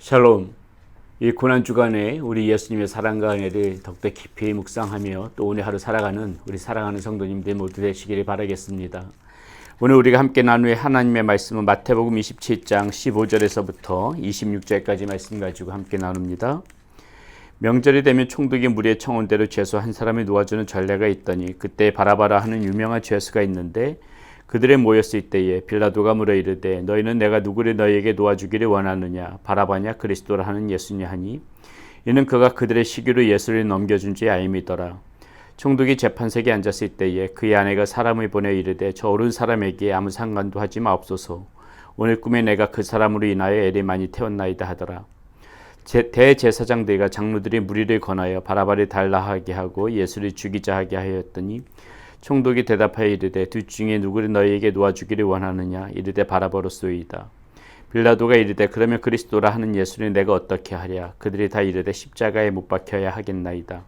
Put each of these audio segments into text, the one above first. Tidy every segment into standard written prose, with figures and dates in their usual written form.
샬롬. 이 고난주간에 우리 예수님의 사랑과 은혜를 더욱더 깊이 묵상하며 또 오늘 하루 살아가는 우리 사랑하는 성도님들 모두 되시기를 바라겠습니다. 오늘 우리가 함께 나눌 하나님의 말씀은 마태복음 27장 15절에서부터 26절까지 말씀 가지고 함께 나눕니다. 명절이 되면 총독이 무리의 청혼대로 죄수 한 사람을 놓아주는 전례가 있더니 그때 바라바라 하는 유명한 죄수가 있는데 그들이 모였을 때에 빌라도가 물어 이르되 너희는 내가 누구를 너희에게 놓아주기를 원하느냐 바라바냐 그리스도라 하는 예수냐 하니 이는 그가 그들의 시기로 예수를 넘겨준 지 아임이더라. 총독이 재판석에 앉았을 때에 그의 아내가 사람을 보내 이르되 저 옳은 사람에게 아무 상관도 하지 마옵소서. 오늘 꿈에 내가 그 사람으로 인하여 애를 많이 태웠나이다 하더라. 대제사장들과 장로들이 무리를 권하여 바라바를 달라 하게 하고 예수를 죽이자 하게 하였더니 총독이 대답하여 이르되 둘 중에 누구를 너희에게 놓아주기를 원하느냐 이르되 바라바로소이다. 빌라도가 이르되 그러면 그리스도라 하는 예수를 내가 어떻게 하랴. 그들이 다 이르되 십자가에 못 박혀야 하겠나이다.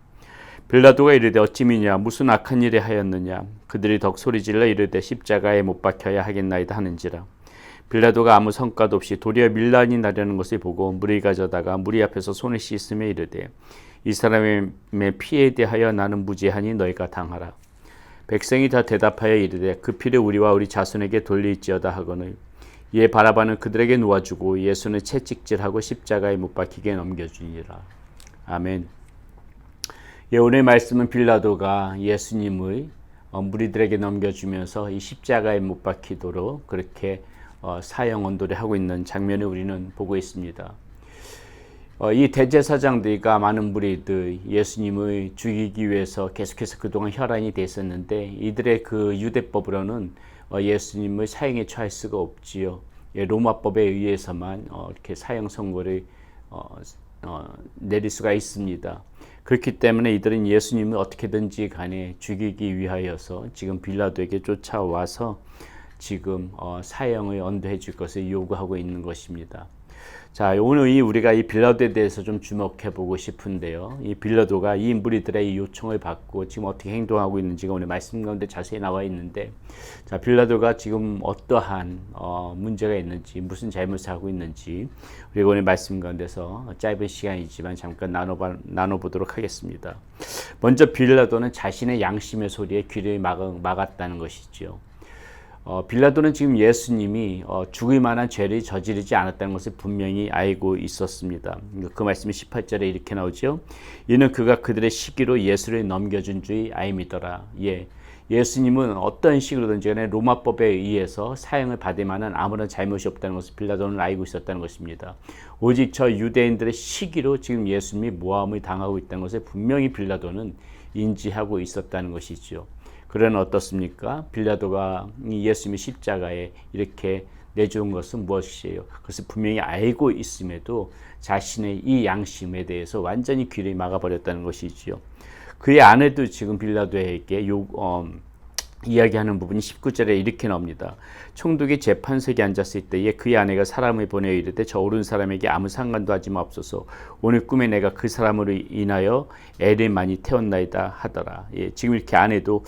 빌라도가 이르되 어찌 미냐 무슨 악한 일을 하였느냐. 그들이 덕 소리질러 이르되 십자가에 못 박혀야 하겠나이다 하는지라. 빌라도가 아무 성과도 없이 도리어 밀란이 나려는 것을 보고 물을 가져다가 무리 앞에서 손을 씻으며 이르되 이 사람의 피에 대하여 나는 무죄하니 너희가 당하라. 백성이 다 대답하여 이르되 그 피를 우리와 우리 자손에게 돌릴지어다 하거늘 이에 바라바는 그들에게 놓아주고 예수는 채찍질하고 십자가에 못 박히게 넘겨주니라. 아멘. 오늘 말씀은 빌라도가 예수님을 무리들에게 넘겨주면서 이 십자가에 못 박히도록 그렇게 사형 언도를 하고 있는 장면을 우리는 보고 있습니다. 이 대제사장들과 많은 무리들 예수님을 죽이기 위해서 계속해서 그동안 혈안이 됐었는데 이들의 그 유대법으로는 예수님을 사형에 처할 수가 없지요. 로마법에 의해서만 이렇게 사형 선고를 내릴 수가 있습니다. 그렇기 때문에 이들은 예수님을 어떻게든지 간에 죽이기 위하여서 지금 빌라도에게 쫓아와서 지금 사형을 언도해 줄 것을 요구하고 있는 것입니다. 자, 오늘 우리가 이 빌라도에 대해서 좀 주목해 보고 싶은데요. 이 빌라도가 이 무리들의 이 요청을 받고 지금 어떻게 행동하고 있는지가 오늘 말씀 가운데 자세히 나와 있는데, 자, 빌라도가 지금 어떠한 문제가 있는지, 무슨 잘못을 하고 있는지 우리가 오늘 말씀 가운데서 짧은 시간이지만 잠깐 나눠보도록 하겠습니다. 먼저 빌라도는 자신의 양심의 소리에 귀를 막았다는 것이죠. 빌라도는 지금 예수님이 죽을 만한 죄를 저지르지 않았다는 것을 분명히 알고 있었습니다. 그 말씀이 18절에 이렇게 나오죠. 이는 그가 그들의 시기로 예수를 넘겨준 줄 아임이더라. 예수님은 어떤 식으로든지 간에 로마법에 의해서 사형을 받을 만한 아무런 잘못이 없다는 것을 빌라도는 알고 있었다는 것입니다. 오직 저 유대인들의 시기로 지금 예수님이 모함을 당하고 있다는 것을 분명히 빌라도는 인지하고 있었다는 것이죠. 그러나 어떻습니까? 빌라도가 예수님의 십자가에 이렇게 내준 것은 무엇이에요? 그것을 분명히 알고 있음에도 자신의 이 양심에 대해서 완전히 귀를 막아버렸다는 것이지요. 그의 아내도 지금 빌라도에게 이야기하는 부분이 19절에 이렇게 나옵니다. 총독이 재판석에 앉았을 때에 그의 아내가 사람을 보내어 이르되 저 옳은 사람에게 아무 상관도 하지 마옵소서. 오늘 꿈에 내가 그 사람으로 인하여 애를 많이 태웠나이다 하더라. 지금 이렇게 아내도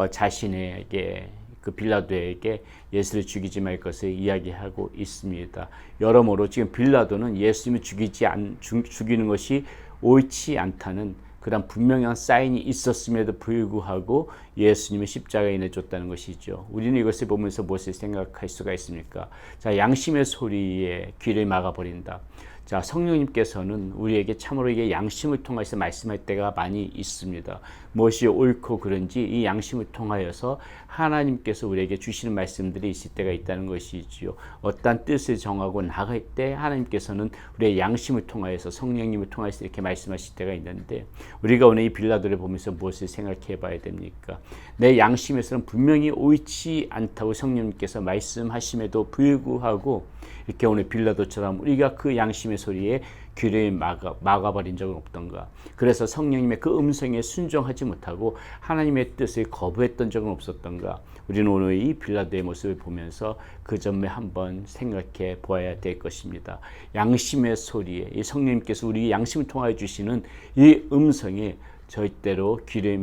자신에게 그 빌라도에게 예수를 죽이지 말 것을 이야기하고 있습니다. 여러모로 지금 빌라도는 예수님을 죽이는 것이 옳지 않다는 그런 분명한 사인이 있었음에도 불구하고 예수님을 십자가에 내줬다는 것이죠. 우리는 이것을 보면서 무엇을 생각할 수가 있습니까? 자, 양심의 소리에 귀를 막아버린다. 자, 성령님께서는 우리에게 참으로 이게 양심을 통해서 말씀할 때가 많이 있습니다. 무엇이 옳고 그른지 이 양심을 통하여서 하나님께서 우리에게 주시는 말씀들이 있을 때가 있다는 것이지요. 어떠한 뜻을 정하고 나갈 때 하나님께서는 우리의 양심을 통하여서 성령님을 통해서 이렇게 말씀하실 때가 있는데 우리가 오늘 이 빌라도를 보면서 무엇을 생각해 봐야 됩니까? 내 양심에서는 분명히 옳지 않다고 성령님께서 말씀하심에도 불구하고 이렇게 오늘 빌라도처럼 우리가 그 양심의 소리에 귀를 막아버린 적은 없던가. 그래서 성령님의 그 음성에 순종하지 못하고 하나님의 뜻을 거부했던 적은 없었던가. 우리는 오늘 이 빌라도의 모습을 보면서 그 점에 한번 생각해 보아야 될 것입니다. 양심의 소리에 이 성령님께서 우리 양심을 통하여 주시는 이 음성에 절대로 귀를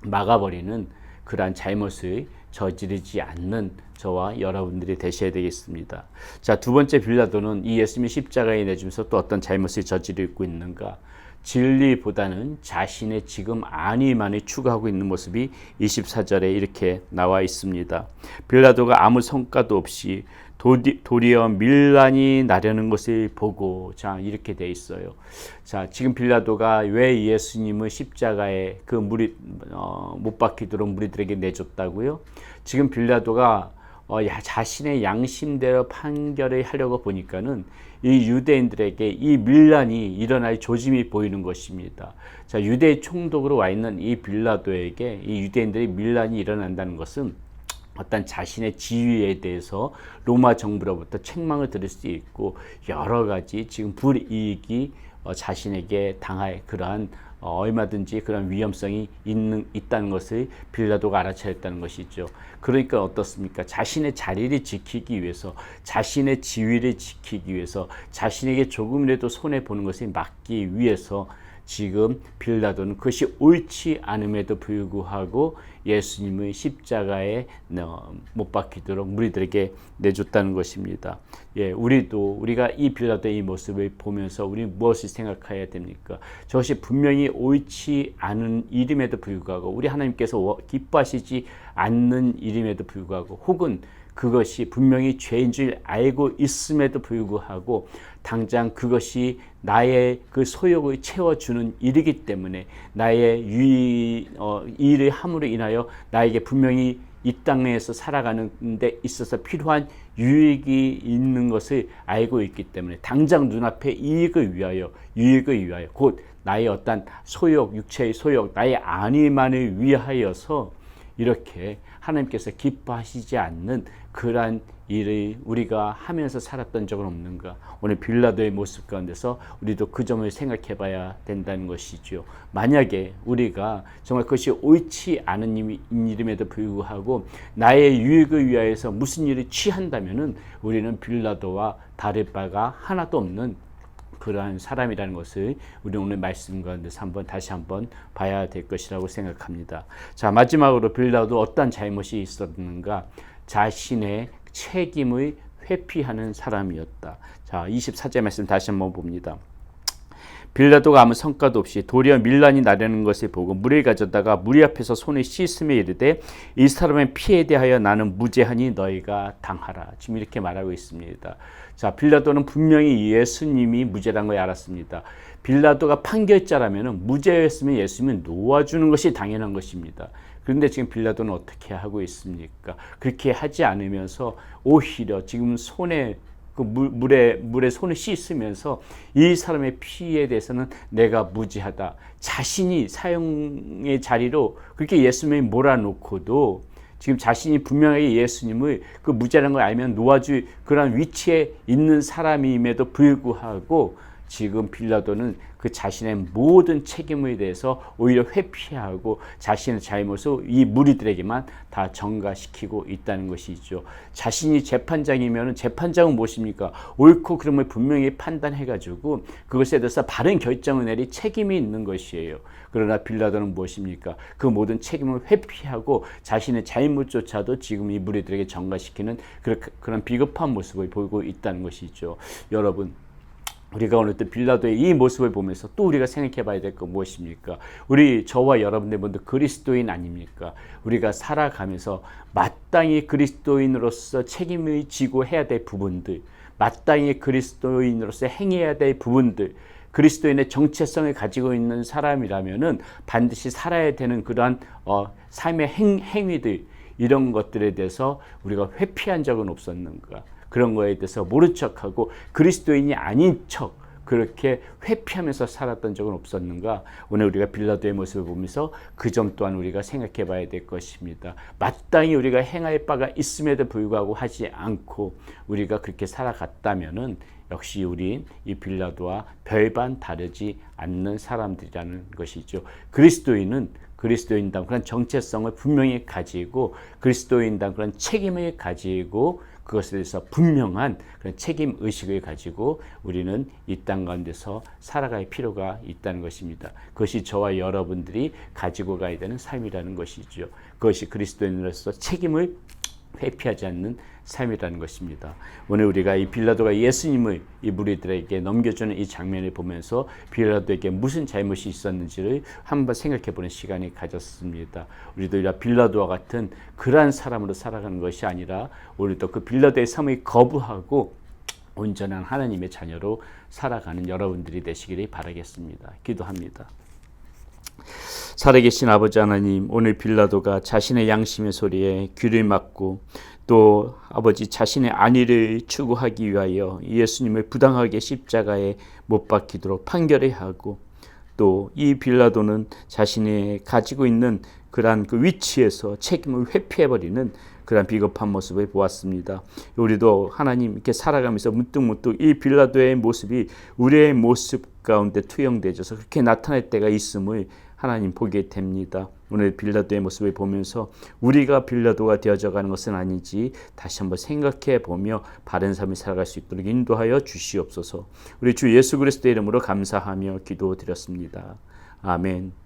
막아버리는 그러한 잘못을 저지르지 않는 저와 여러분들이 되셔야 되겠습니다. 자, 두 번째 빌라도는 이 예수님이 십자가에 내주면서 또 어떤 잘못을 저지르고 있는가? 진리보다는 자신의 지금 안위만을 추구하고 있는 모습이 24절에 이렇게 나와 있습니다. 빌라도가 아무 성과도 없이 도리어 밀란이 나려는 것을 보고, 자, 이렇게 돼 있어요. 자, 지금 빌라도가 왜 예수님을 십자가에 그 못 박히도록 무리들에게 내줬다고요? 지금 빌라도가 자신의 양심대로 판결을 하려고 보니까는 이 유대인들에게 이 밀란이 일어날 조짐이 보이는 것입니다. 자, 유대의 총독으로 와 있는 이 빌라도에게 이 유대인들의 밀란이 일어난다는 것은 어떤 자신의 지위에 대해서 로마 정부로부터 책망을 들을 수 있고 여러 가지 지금 불이익이 자신에게 당할 그러한 얼마든지 그런 위험성이 있다는 것을 빌라도가 알아차렸다는 것이죠. 그러니까 어떻습니까? 자신의 자리를 지키기 위해서, 자신의 지위를 지키기 위해서, 자신에게 조금이라도 손해보는 것을 막기 위해서 지금 빌라도는 그것이 옳지 않음에도 불구하고 예수님의 십자가에 못 박히도록 무리들에게 내줬다는 것입니다. 예, 우리가 이 빌라도의 이 모습을 보면서 우리 무엇을 생각해야 됩니까? 저것이 분명히 옳지 않은 일임에도 불구하고, 우리 하나님께서 기뻐하시지 않는 일임에도 불구하고, 혹은 그것이 분명히 죄인 줄 알고 있음에도 불구하고 당장 그것이 나의 그 소욕을 채워주는 일이기 때문에 나의 일을 함으로 인하여 나에게 분명히 이 땅에서 살아가는 데 있어서 필요한 유익이 있는 것을 알고 있기 때문에 당장 눈앞에 유익을 위하여 곧 나의 어떤 소욕, 육체의 소욕, 나의 안위만을 위하여서 이렇게 하나님께서 기뻐하시지 않는 그러한 일을 우리가 하면서 살았던 적은 없는가? 오늘 빌라도의 모습 가운데서 우리도 그 점을 생각해 봐야 된다는 것이죠. 만약에 우리가 정말 그것이 옳지 않은 일임에도 불구하고 나의 유익을 위하여서 무슨 일을 취한다면은 우리는 빌라도와 다를 바가 하나도 없는 그러한 사람이라는 것을 우리 오늘 말씀 가운데서 다시 한번 봐야 될 것이라고 생각합니다. 자, 마지막으로 빌라도 어떤 잘못이 있었는가? 자신의 책임을 회피하는 사람이었다. 자, 24절 말씀 다시 한번 봅니다. 빌라도가 아무 성과도 없이 도리어 밀란이 나려는 것을 보고 물을 가져다가 무리 앞에서 손을 씻으며 이르되 이 사람의 피에 대하여 나는 무죄하니 너희가 당하라. 지금 이렇게 말하고 있습니다. 자, 빌라도는 분명히 예수님이 무죄라는 걸 알았습니다. 빌라도가 판결자라면 무죄였으면 예수님은 놓아주는 것이 당연한 것입니다. 그런데 지금 빌라도는 어떻게 하고 있습니까? 그렇게 하지 않으면서 오히려 지금 물에 손을 씻으면서 이 사람의 피에 대해서는 내가 무죄하다. 자신이 사형의 자리로 그렇게 예수님이 몰아놓고도 지금 자신이 분명하게 예수님을 그 무죄라는 걸 알면 놓아줄 그런 위치에 있는 사람임에도 불구하고 지금 빌라도는 그 자신의 모든 책임에 대해서 오히려 회피하고 자신의 잘못을 이 무리들에게만 다 전가시키고 있다는 것이죠. 자신이 재판장이면 재판장은 무엇입니까? 옳고 그름을 분명히 판단해가지고 그것에 대해서 바른 결정을 내릴 책임이 있는 것이에요. 그러나 빌라도는 무엇입니까? 그 모든 책임을 회피하고 자신의 잘못조차도 지금 이 무리들에게 전가시키는 그런 비겁한 모습을 보이고 있다는 것이죠. 여러분, 우리가 오늘 또 빌라도의 이 모습을 보면서 또 우리가 생각해 봐야 될 건 무엇입니까? 저와 여러분들 모두 그리스도인 아닙니까? 우리가 살아가면서 마땅히 그리스도인으로서 책임을 지고 해야 될 부분들, 마땅히 그리스도인으로서 행해야 될 부분들, 그리스도인의 정체성을 가지고 있는 사람이라면은 반드시 살아야 되는 그러한 삶의 행위들, 이런 것들에 대해서 우리가 회피한 적은 없었는가? 그런 거에 대해서 모른 척하고 그리스도인이 아닌 척 그렇게 회피하면서 살았던 적은 없었는가? 오늘 우리가 빌라도의 모습을 보면서 그 점 또한 우리가 생각해 봐야 될 것입니다. 마땅히 우리가 행할 바가 있음에도 불구하고 하지 않고 우리가 그렇게 살아갔다면은 역시 우린 이 빌라도와 별반 다르지 않는 사람들이라는 것이죠. 그리스도인당 그런 정체성을 분명히 가지고 그리스도인당 그런 책임을 가지고 그것에 대해서 분명한 그런 책임 의식을 가지고 우리는 이 땅 가운데서 살아갈 필요가 있다는 것입니다. 그것이 저와 여러분들이 가지고 가야 되는 삶이라는 것이죠. 그것이 그리스도인으로서 책임을 회피하지 않는 삶이라는 것입니다. 오늘 우리가 이 빌라도가 예수님을 이 무리들에게 넘겨주는 이 장면을 보면서 빌라도에게 무슨 잘못이 있었는지를 한번 생각해보는 시간이 가졌습니다. 우리도 이런 빌라도와 같은 그러한 사람으로 살아가는 것이 아니라 우리도 그 빌라도의 삶을 거부하고 온전한 하나님의 자녀로 살아가는 여러분들이 되시기를 바라겠습니다. 기도합니다. 살아계신 아버지 하나님, 오늘 빌라도가 자신의 양심의 소리에 귀를 막고 또 아버지 자신의 안위를 추구하기 위하여 예수님을 부당하게 십자가에 못 박히도록 판결해야 하고, 또 이 빌라도는 자신이 가지고 있는 그러한 그 위치에서 책임을 회피해버리는 그런 비겁한 모습을 보았습니다. 우리도 하나님 이렇게 살아가면서 문득문득 이 빌라도의 모습이 우리의 모습 가운데 투영되어져서 그렇게 나타날 때가 있음을 하나님 보게 됩니다. 오늘 빌라도의 모습을 보면서 우리가 빌라도가 되어져 가는 것은 아니지 다시 한번 생각해 보며 바른 삶을 살아갈 수 있도록 인도하여 주시옵소서. 우리 주 예수 그리스도의 이름으로 감사하며 기도드렸습니다. 아멘.